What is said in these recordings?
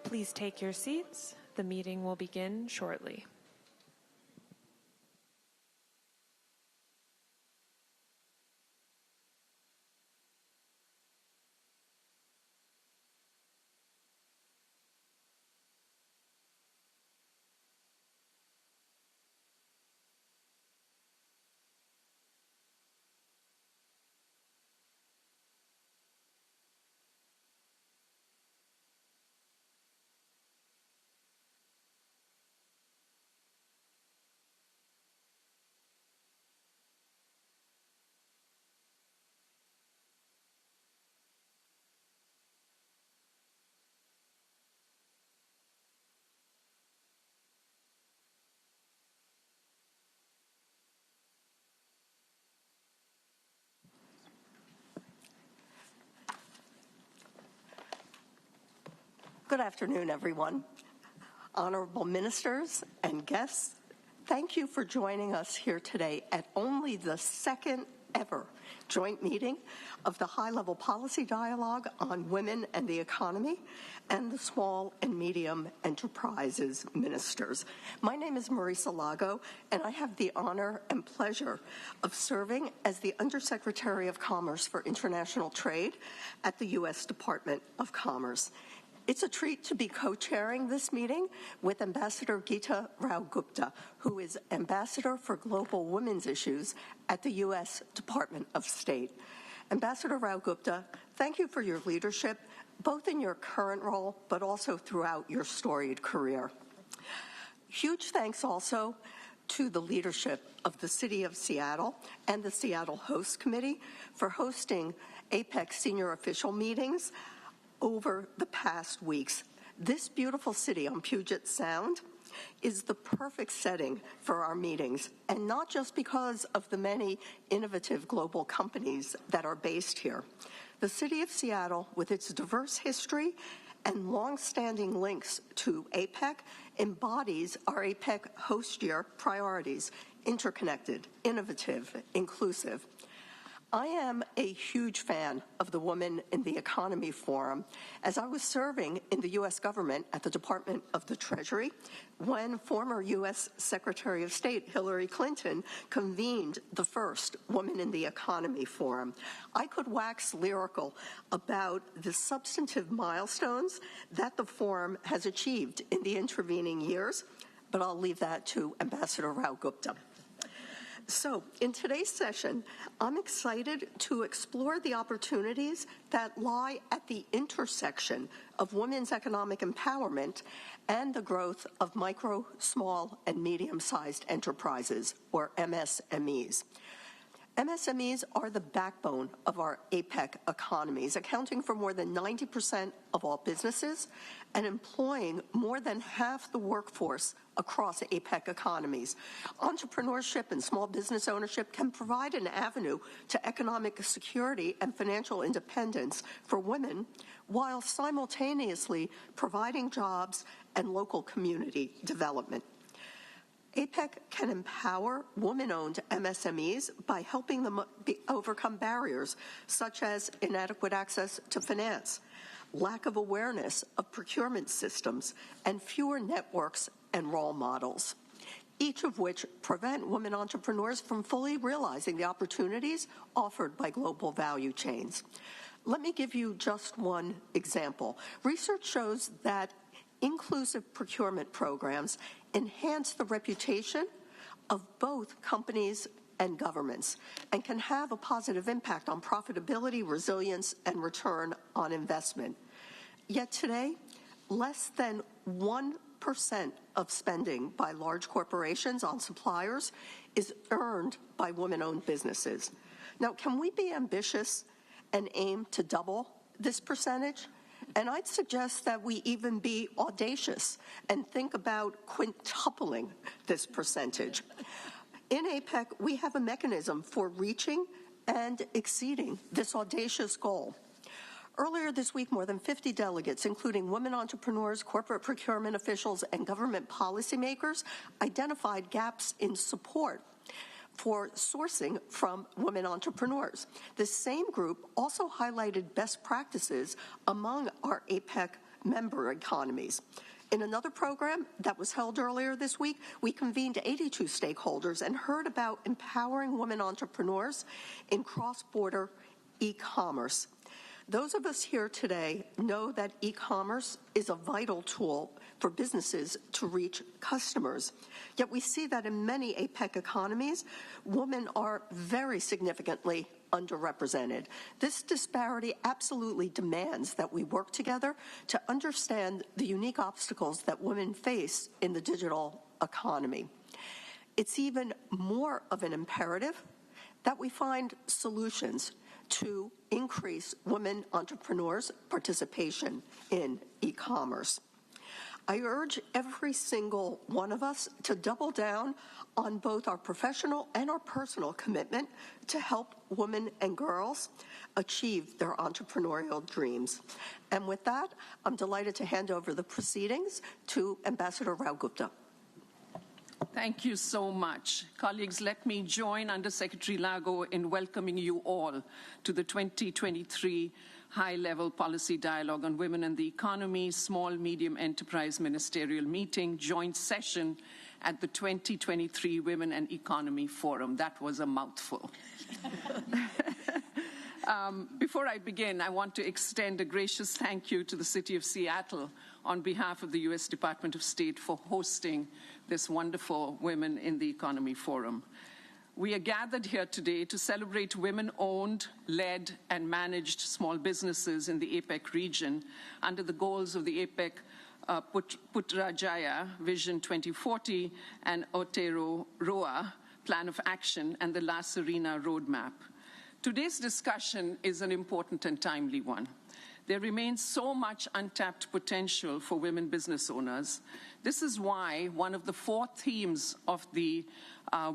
Please take your seats. The meeting will begin shortly. Good afternoon, everyone. Honorable ministers and guests, thank you for joining us here today at only the second ever joint meeting of the High-Level Policy Dialogue on Women and the Economy and the Small and Medium Enterprises Ministers. My name is Marisa Lago, and I have the honor and pleasure of serving as the Undersecretary of Commerce for International Trade at the U.S. Department of Commerce. It's a treat to be co-chairing this meeting with Ambassador Geeta Rao-Gupta, who is Ambassador for Global Women's Issues at the U.S. Department of State. Ambassador Rao-Gupta, thank you for your leadership, both in your current role, but also throughout your storied career. Huge thanks also to the leadership of the City of Seattle and the Seattle Host Committee for hosting APEC senior official meetings over the past weeks. This beautiful city on Puget Sound is the perfect setting for our meetings, and not just because of the many innovative global companies that are based here. The City of Seattle, with its diverse history and long-standing links to APEC, embodies our APEC host year priorities: interconnected, innovative, inclusive. I am a huge fan of the Women in the Economy Forum, as I was serving in the U.S. government at the Department of the Treasury when former U.S. Secretary of State Hillary Clinton convened the first Women in the Economy Forum. I could wax lyrical about the substantive milestones that the forum has achieved in the intervening years, but I'll leave that to Ambassador Rao-Gupta. So, in today's session, I'm excited to explore the opportunities that lie at the intersection of women's economic empowerment and the growth of micro, small, and medium-sized enterprises, or MSMEs. MSMEs are the backbone of our APEC economies, accounting for more than 90% of all businesses and employing more than half the workforce across APEC economies. Entrepreneurship and small business ownership can provide an avenue to economic security and financial independence for women, while simultaneously providing jobs and local community development. APEC can empower women-owned MSMEs by helping them overcome barriers such as inadequate access to finance, lack of awareness of procurement systems, and fewer networks and role models, each of which prevent women entrepreneurs from fully realizing the opportunities offered by global value chains. Let me give you just one example. Research shows that inclusive procurement programs enhance the reputation of both companies and governments and can have a positive impact on profitability, resilience, and return on investment. Yet today, less than 1% of spending by large corporations on suppliers is earned by women-owned businesses. Now, can we be ambitious and aim to double this percentage? And I'd suggest that we even be audacious and think about quintupling this percentage. In APEC, we have a mechanism for reaching and exceeding this audacious goal. Earlier this week, more than 50 delegates, including women entrepreneurs, corporate procurement officials, and government policymakers, identified gaps in support for sourcing from women entrepreneurs. This same group also highlighted best practices among our APEC member economies. In another program that was held earlier this week, we convened 82 stakeholders and heard about empowering women entrepreneurs in cross-border e-commerce. Those of us here today know that e-commerce is a vital tool for businesses to reach customers. Yet we see that in many APEC economies, women are very significantly underrepresented. This disparity absolutely demands that we work together to understand the unique obstacles that women face in the digital economy. It's even more of an imperative that we find solutions to increase women entrepreneurs' participation in e-commerce. I urge every single one of us to double down on both our professional and our personal commitment to help women and girls achieve their entrepreneurial dreams. And with that, I'm delighted to hand over the proceedings to Ambassador Rao Gupta. Thank you so much. Colleagues, let me join Undersecretary Lago in welcoming you all to the 2023 High-Level Policy Dialogue on Women and the Economy, Small Medium Enterprise Ministerial Meeting, joint session at the 2023 Women and Economy Forum. That was a mouthful. Before I begin, I want to extend a gracious thank you to the City of Seattle on behalf of the U.S. Department of State for hosting this wonderful Women in the Economy Forum. We are gathered here today to celebrate women-owned, led, and managed small businesses in the APEC region under the goals of the APEC Putrajaya Vision 2040 and Aotearoa Plan of Action and the La Serena Roadmap. Today's discussion is an important and timely one. There remains so much untapped potential for women business owners. This is why one of the 4 themes of the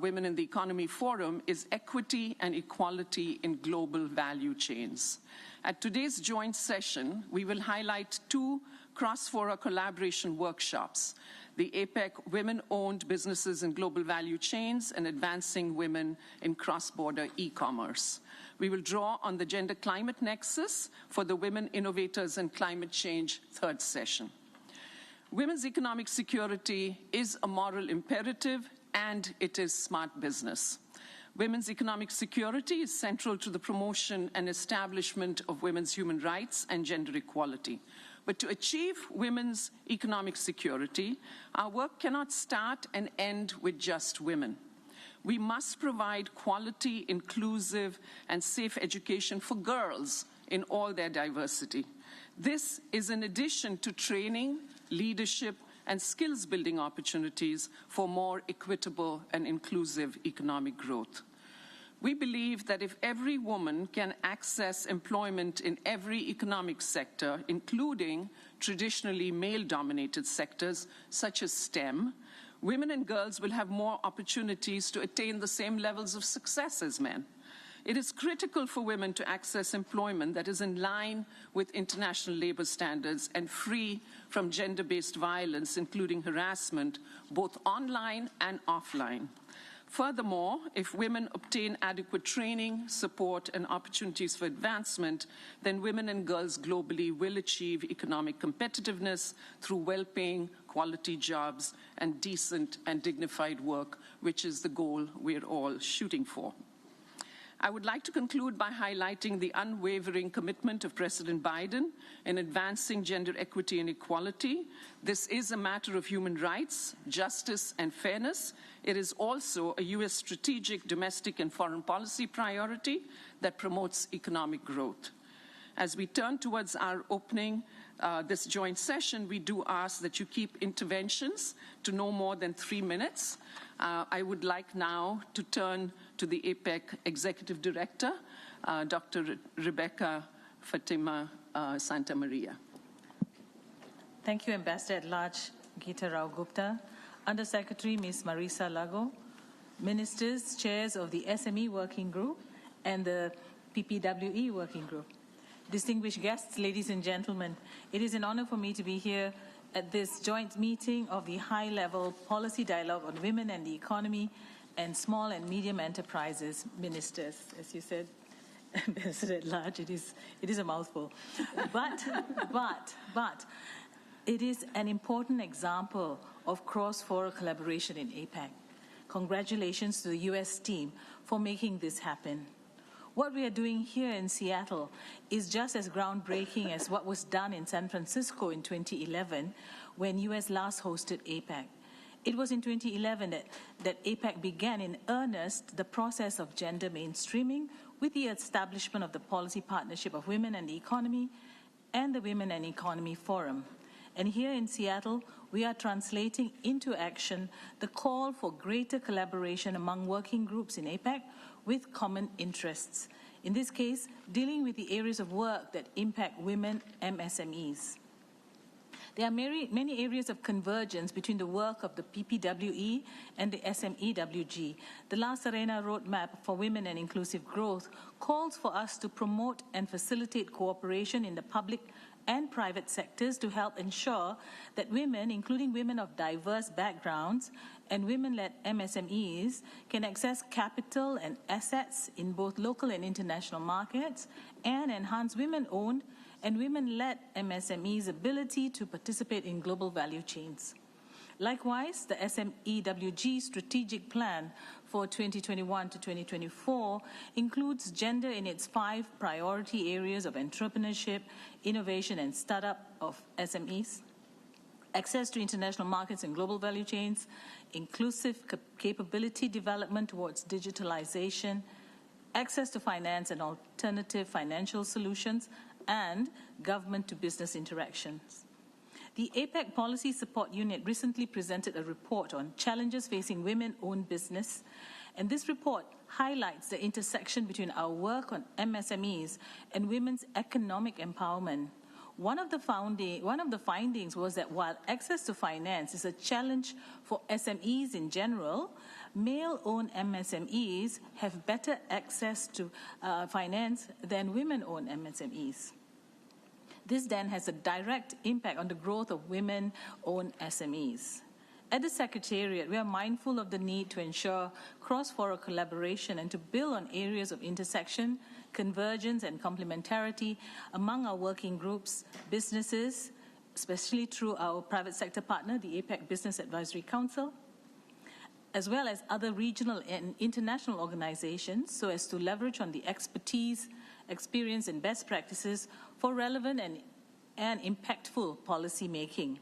Women in the Economy Forum is equity and equality in global value chains. At today's joint session, we will highlight 2 cross-fora collaboration workshops, the APEC Women-Owned Businesses in Global Value Chains and Advancing Women in Cross-Border E-Commerce. We will draw on the Gender Climate Nexus for the Women Innovators and Climate Change 3rd session. Women's economic security is a moral imperative and it is smart business. Women's economic security is central to the promotion and establishment of women's human rights and gender equality. But to achieve women's economic security, our work cannot start and end with just women. We must provide quality, inclusive, and safe education for girls in all their diversity. This is in addition to training, leadership, and skills-building opportunities for more equitable and inclusive economic growth. We believe that if every woman can access employment in every economic sector, including traditionally male-dominated sectors such as STEM, women and girls will have more opportunities to attain the same levels of success as men. It is critical for women to access employment that is in line with international labor standards and free from gender-based violence, including harassment, both online and offline. Furthermore, if women obtain adequate training, support, and opportunities for advancement, then women and girls globally will achieve economic competitiveness through well-paying, quality jobs and decent and dignified work, which is the goal we're all shooting for. I would like to conclude by highlighting the unwavering commitment of President Biden in advancing gender equity and equality. This is a matter of human rights, justice, and fairness. It is also a U.S. strategic, domestic, and foreign policy priority that promotes economic growth. As we turn towards our opening this joint session, we do ask that you keep interventions to no more than 3 minutes. I would like now to turn to the APEC Executive Director, Dr. Rebecca Fatima Santa Maria. Thank you, Ambassador-at-Large Geeta Rao Gupta, Undersecretary Ms. Marisa Lago, Ministers, Chairs of the SME Working Group and the PPWE Working Group. Distinguished guests, ladies and gentlemen, it is an honor for me to be here at this joint meeting of the high-level policy dialogue on women and the economy and small and medium enterprises ministers. As you said, Ambassador at Large, it is a mouthful. But it is an important example of cross-border collaboration in APEC. Congratulations to the U.S. team for making this happen. What we are doing here in Seattle is just as groundbreaking as what was done in San Francisco in 2011 when U.S. last hosted APEC. It was in 2011 that APEC began in earnest the process of gender mainstreaming with the establishment of the Policy Partnership of Women and the Economy and the Women and Economy Forum. And here in Seattle, we are translating into action the call for greater collaboration among working groups in APEC with common interests. In this case, dealing with the areas of work that impact women MSMEs. There are many areas of convergence between the work of the PPWE and the SMEWG. The La Serena Roadmap for Women and Inclusive Growth calls for us to promote and facilitate cooperation in the public and private sectors to help ensure that women, including women of diverse backgrounds and women-led MSMEs, can access capital and assets in both local and international markets and enhance women-owned and women-led MSMEs' ability to participate in global value chains. Likewise, the SMEWG strategic plan for 2021 to 2024 includes gender in its 5 priority areas of entrepreneurship, innovation, and startup of SMEs, access to international markets and global value chains, inclusive capability development towards digitalization, access to finance and alternative financial solutions, and government-to-business interactions. The APEC Policy Support Unit recently presented a report on challenges facing women-owned business, and this report highlights the intersection between our work on MSMEs and women's economic empowerment. One of the findings was that while access to finance is a challenge for SMEs in general, male-owned MSMEs have better access to finance than women-owned MSMEs. This then has a direct impact on the growth of women-owned SMEs. At the Secretariat, we are mindful of the need to ensure cross-border collaboration and to build on areas of intersection, convergence, and complementarity among our working groups, businesses, especially through our private sector partner, the APEC Business Advisory Council, as well as other regional and international organizations, so as to leverage on the expertise, experience, and best practices for relevant and impactful policy making.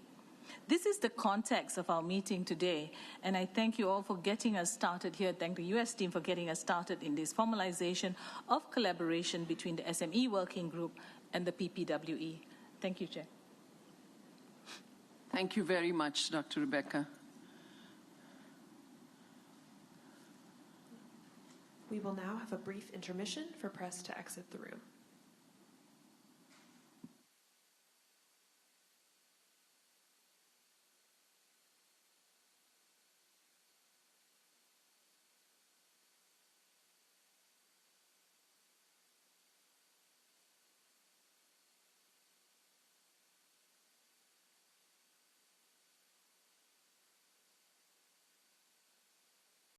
This is the context of our meeting today, and I thank you all for getting us started here. Thank the U.S. team for getting us started in this formalization of collaboration between the SME Working Group and the PPWE. Thank you, Chair. Thank you very much, Dr. Rebecca. We will now have a brief intermission for press to exit the room.